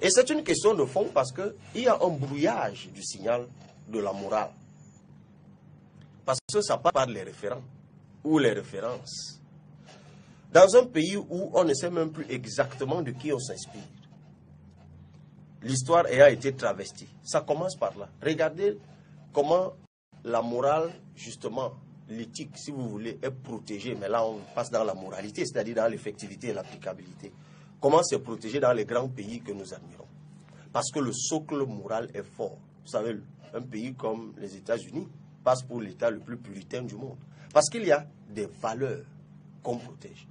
Et c'est une question de fond parce qu'il y a un brouillage du signal de la morale. Parce que ça passe par les référents ou les références. Dans un pays où on ne sait même plus exactement de qui on s'inspire, l'histoire ayant été travestie, ça commence par là. Regardez comment la morale, justement, l'éthique, si vous voulez, est protégée. Mais là, on passe dans la moralité, c'est-à-dire dans l'effectivité et l'applicabilité. Comment c'est protégé dans les grands pays que nous admirons? Parce que le socle moral est fort. Vous savez, un pays comme les États-Unis passe pour l'État le plus puritain du monde. Parce qu'il y a des valeurs qu'on protège,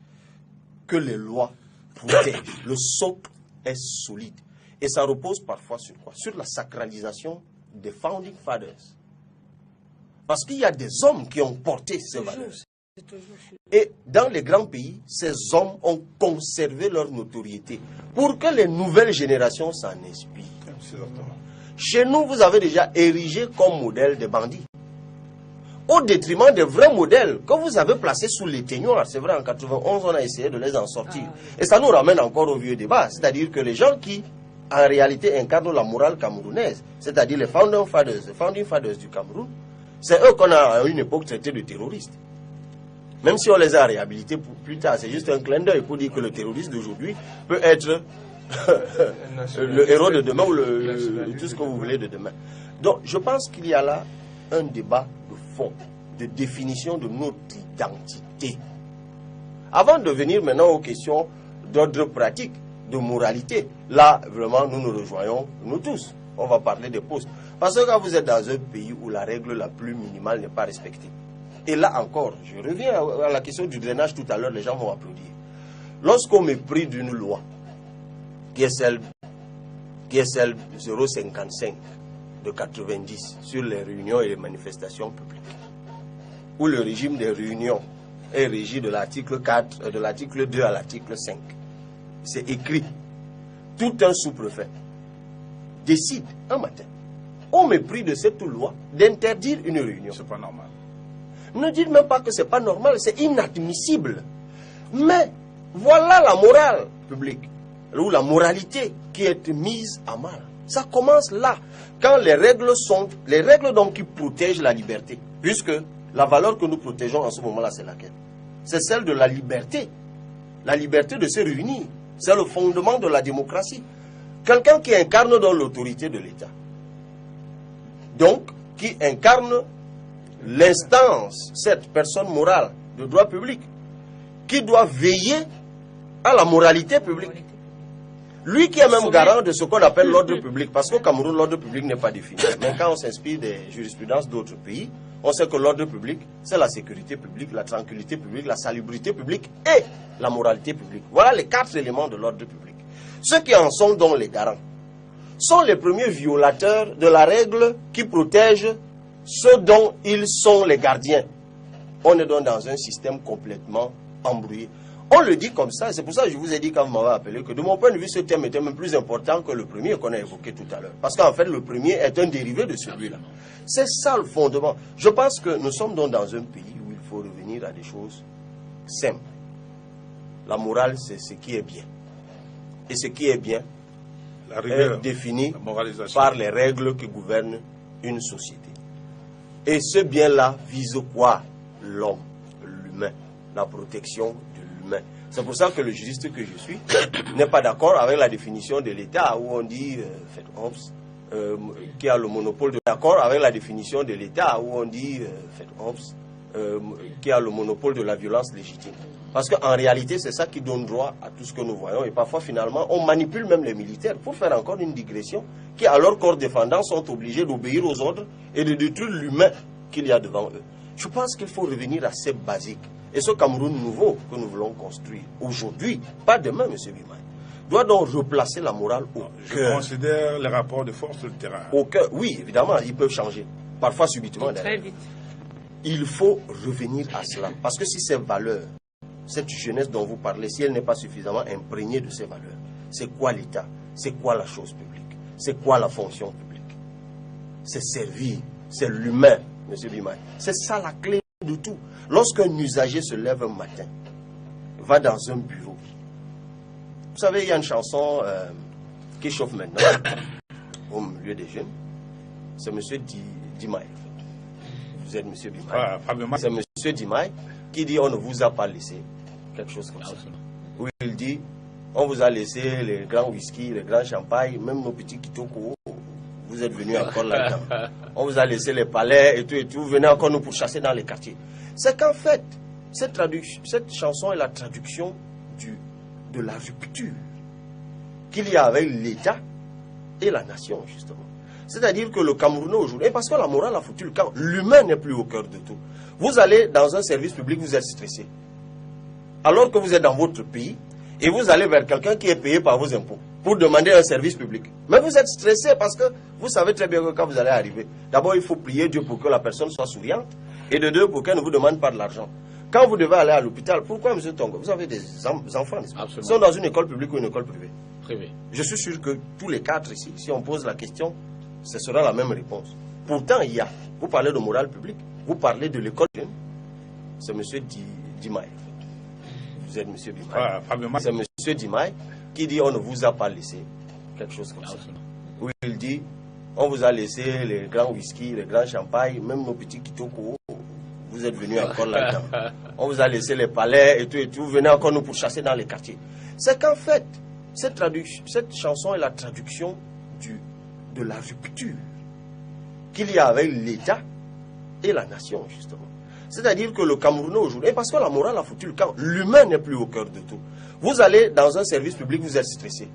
que les lois protègent. Le socle est solide. Et ça repose parfois sur quoi? Sur la sacralisation des Founding Fathers. Parce qu'il y a des hommes qui ont porté ces valeurs. Et dans les grands pays, ces hommes ont conservé leur notoriété pour que les nouvelles générations s'en inspirent. Chez nous, vous avez déjà érigé comme modèle des bandits, au détriment des vrais modèles que vous avez placés sous l'éteignoir. C'est vrai, en 91, on a essayé de les en sortir. Et ça nous ramène encore au vieux débat. C'est-à-dire que les gens qui, en réalité, incarnent la morale camerounaise, c'est-à-dire les Founding Fathers du Cameroun, c'est eux qu'on a à une époque traité de terroristes. Même si on les a réhabilités plus tard, c'est juste un clin d'œil pour dire que le terroriste d'aujourd'hui peut être le héros de demain ou tout ce que vous voulez de demain. Donc, je pense qu'il y a là un débat de fond, de définition de notre identité. Avant de venir maintenant aux questions d'ordre pratique, de moralité, là, vraiment, nous nous rejoignons, nous tous. On va parler des postes. Parce que quand vous êtes dans un pays où la règle la plus minimale n'est pas respectée, et là encore, je reviens à la question du drainage tout à l'heure, les gens vont applaudir. Lorsqu'on méprise d'une loi, qui est celle 055 de 90 sur les réunions et les manifestations publiques, où le régime des réunions est régi de l'article 4, de l'article 2 à l'article 5. C'est écrit. Tout un sous-préfet décide un matin, au mépris de cette loi, d'interdire une réunion. C'est pas normal. Ne dites même pas que c'est pas normal, c'est inadmissible. Mais voilà la morale publique, ou la moralité qui est mise à mal. Ça commence là, quand les règles donc qui protègent la liberté. Puisque la valeur que nous protégeons en ce moment-là, c'est laquelle? C'est celle de la liberté. La liberté de se réunir. C'est le fondement de la démocratie. Quelqu'un qui incarne dans l'autorité de l'État. Donc, qui incarne l'instance, cette personne morale de droit public, qui doit veiller à la moralité publique. Lui qui est même garant de ce qu'on appelle l'ordre public, parce qu'au Cameroun, l'ordre public n'est pas défini. Mais quand on s'inspire des jurisprudences d'autres pays, on sait que l'ordre public, c'est la sécurité publique, la tranquillité publique, la salubrité publique et la moralité publique. Voilà les 4 éléments de l'ordre public. Ceux qui en sont donc les garants sont les premiers violateurs de la règle qui protège ceux dont ils sont les gardiens. On est donc dans un système complètement embrouillé. On le dit comme ça, et c'est pour ça que je vous ai dit quand vous m'avez appelé que de mon point de vue, ce thème était même plus important que le premier qu'on a évoqué tout à l'heure. Parce qu'en fait, le premier est un dérivé de celui-là. C'est ça le fondement. Je pense que nous sommes donc dans un pays où il faut revenir à des choses simples. La morale, c'est ce qui est bien. Et ce qui est bien est défini par les règles qui gouvernent une société. Et ce bien-là vise quoi? L'homme, l'humain, la protection de l'humain. C'est pour ça que le juriste que je suis n'est pas d'accord avec la définition de l'État où on dit qui a le monopole de d'accord avec la définition de l'État où on dit qui a le monopole de la violence légitime. Parce qu'en réalité, c'est ça qui donne droit à tout ce que nous voyons. Et parfois, finalement, on manipule même les militaires pour faire encore une digression qui, à leur corps défendant, sont obligés d'obéir aux ordres et de détruire l'humain qu'il y a devant eux. Je pense qu'il faut revenir à ces basiques. Et ce Cameroun nouveau que nous voulons construire aujourd'hui, pas demain, M. Bimaï, doit donc replacer la morale au cœur. Je considère les rapports de force sur le terrain. Au cœur, oui, évidemment, ils peuvent changer. Parfois subitement. Très vite. Il faut revenir à cela. Parce que si ces valeurs, cette jeunesse dont vous parlez, si elle n'est pas suffisamment imprégnée de ces valeurs, c'est quoi l'État? C'est quoi la chose publique? C'est quoi la fonction publique? C'est servir, c'est l'humain, M. Bimaï. C'est ça la clé de tout. Lorsqu'un usager se lève un matin, va dans un bureau. Vous savez, il y a une chanson qui chauffe maintenant au milieu des jeunes, c'est M. Dimaye. Vous êtes M. Dimaye. C'est M. Dimaye qui dit on ne vous a pas laissé quelque chose comme ça. Où il dit on vous a laissé les grands whisky, les grands champagnes, même nos petits kitoko. Vous êtes venus encore là-dedans. On vous a laissé les palais et tout. Vous venez encore nous pourchasser dans les quartiers. C'est qu'en fait, cette chanson est la traduction de la rupture qu'il y a avec l'État et la nation, justement. C'est-à-dire que le Camerounais aujourd'hui, parce que la morale a foutu le camp, l'humain n'est plus au cœur de tout. Vous allez dans un service public, vous êtes stressé. Alors que vous êtes dans votre pays, et vous allez vers quelqu'un qui est payé par vos impôts pour demander un service public. Mais vous êtes stressé parce que vous savez très bien que quand vous allez arriver, d'abord il faut prier Dieu pour que la personne soit souriante, et de deux, pour qu'elle ne vous demande pas de l'argent. Quand vous devez aller à l'hôpital, pourquoi, M. Tongo, vous avez des enfants, ils sont dans une école publique ou une école privée? Privée. Je suis sûr que tous les quatre ici, si on pose la question, ce sera la même réponse. Pourtant, il y a, vous parlez de morale publique, vous parlez de l'école jeune, c'est M. Dimaye. Vous êtes M. Dimaye. C'est M. Dimaye qui dit on ne vous a pas laissé quelque chose comme ça. Où il dit on vous a laissé les grands whisky, les grands champagnes, même nos petits kitoko. Vous êtes venus encore là-dedans. On vous a laissé les palais et tout. Vous venez encore nous pourchasser dans les quartiers. C'est qu'en fait, cette chanson est la traduction de la rupture qu'il y a avec l'État et la nation, justement. C'est-à-dire que le Camerounais aujourd'hui, parce que la morale a foutu le camp, l'humain n'est plus au cœur de tout. Vous allez dans un service public, vous êtes stressé.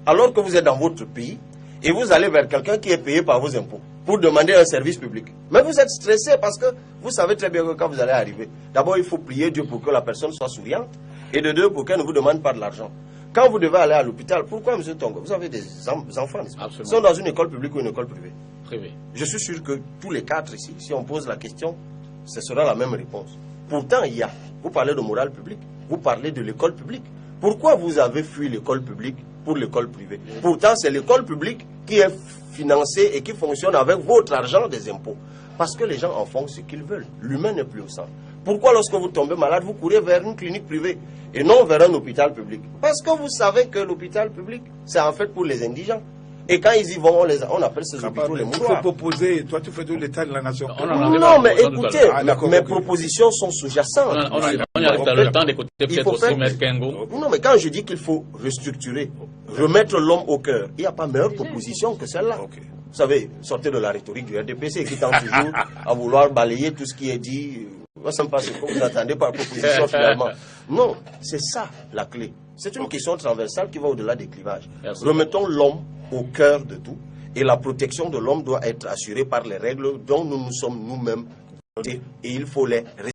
Alors que vous êtes dans votre pays, et vous allez vers quelqu'un qui est payé par vos impôts pour demander un service public. Mais vous êtes stressé parce que vous savez très bien que quand vous allez arriver, d'abord il faut prier Dieu pour que la personne soit souriante, et de deux, pour qu'elle ne vous demande pas de l'argent. Quand vous devez aller à l'hôpital, pourquoi, M. Tongo, vous avez des enfants, ils sont dans une école publique ou une école privée? Privée. Je suis sûr que tous les quatre ici, si on pose la question, ce sera la même réponse. Pourtant, il y a, vous parlez de morale publique, vous parlez de l'école publique. Pourquoi vous avez fui l'école publique pour l'école privée? Pourtant, c'est l'école publique qui est financée et qui fonctionne avec votre argent des impôts. Parce que les gens en font ce qu'ils veulent. L'humain n'est plus au centre. Pourquoi lorsque vous tombez malade, vous courez vers une clinique privée et non vers un hôpital public? Parce que vous savez que l'hôpital public, c'est en fait pour les indigents. Et quand ils y vont, on appelle ces hôpitaux les mouchoirs. Il faut proposer, toi tu fais de l'État de la nation. Non, mais écoutez, mes propositions sont sous-jacentes. On a le temps d'écouter peut-être aussi M. Kengo. Non, mais quand je dis qu'il faut restructurer, remettre l'homme au cœur, il n'y a pas meilleure proposition que celle-là. Vous savez, sortez de la rhétorique du RDPC qui tend toujours à vouloir balayer tout ce qui est dit. Ça me passe ce que vous attendez par proposition finalement. Non, c'est ça la clé. C'est une question transversale qui va au-delà des clivages. Remettons l'homme au cœur de tout et la protection de l'homme doit être assurée par les règles dont nous nous sommes nous-mêmes dotés et il faut les respecter.